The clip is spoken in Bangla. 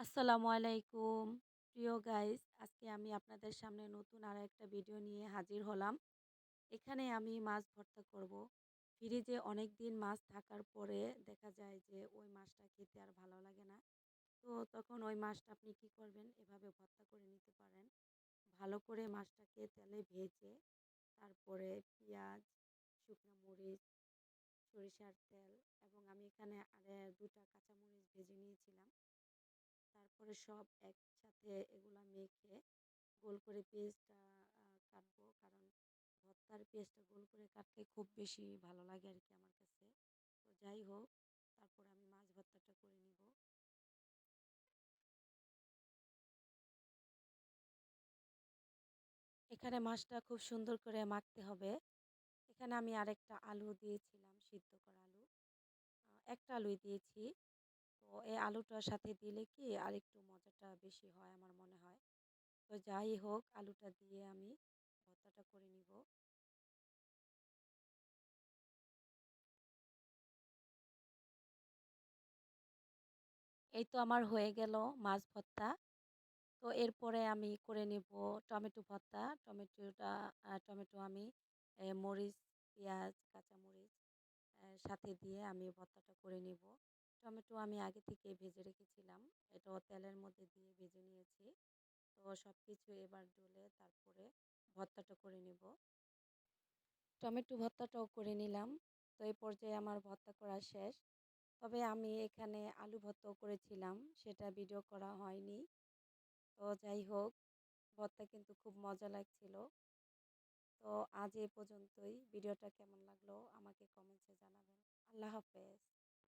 আসসালামু আলাইকুম। প্রিয় গাইস, আজকে আমি আপনাদের সামনে নতুন আরো একটা ভিডিও নিয়ে হাজির হলাম। এখানে আমি মাছ ভর্তা করব। ফ্রিজে অনেকদিন মাছ থাকার পরে দেখা যায় যে ওই মাছটা খেতে আর ভালো লাগে না। তো তখন ওই মাছটা আপনি কি করবেন? এভাবে ভর্তা করে নিতে পারেন। ভালো করে মাছটাকে তেলে ভেজে তারপরে পেঁয়াজ, শুকনা মরিচ, সরিষার তেল এবং আমি এখানে ২ টা কাঁচামরিচ ভেজে নিয়েছিলাম। তারপরে সব একসাথে এগুলা মেখে গোল করে পেঁয়াজটা কাটবো। কারণ ভর্তার পেঁয়াজটা গোল করে কাটলে খুব বেশি ভালো লাগে আরকি আমার কাছে। তো যাই হোক, তারপরে আমি মাছ ভর্তাটা করে নিব। এখানে মাছটা খুব সুন্দর করে মাখতে হবে। এখানে আমি আরেকটা আলু দিয়েছিলাম, সিদ্ধ করা আলু। একটা আলুই দিয়েছি। তো এই আলুটার সাথে দিলে কি আরেকটু মজাটা বেশি হয় আমার মনে হয়। তো যাই হোক, আলুটা দিয়ে আমি ভর্তাটা করে নিব। এই তো আমার হয়ে গেল মাছ ভর্তা। তো এরপরে আমি করে নিব টমেটো ভর্তা। টমেটো আমি মরিচ, পেঁয়াজ, কাঁচামরিচ সাথে দিয়ে আমি ভর্তাটা করে নিব। টমেটো আমি আগে থেকে ভেজে রেখেছিলাম। এটাও তেলের মধ্যে দিয়ে ভেজে নিয়েছি। তো সবকিছু এবার ঢেলে তারপরে ভর্তাটা করে নিব। টমেটো ভর্তাটাও করে নিলাম। তো এই পর্যায়ে আমার ভর্তা করা শেষ। তবে আমি এখানে আলু ভর্তাও করেছিলাম। সেটা ভিডিও করা হয়নি। তো যাই হোক, ভর্তা কিন্তু খুব মজা লাগছিল। তো আজ এ পর্যন্তই। ভিডিওটা কেমন লাগলো আমাকে কমেন্টসে জানাবেন। আল্লাহ হাফেজ।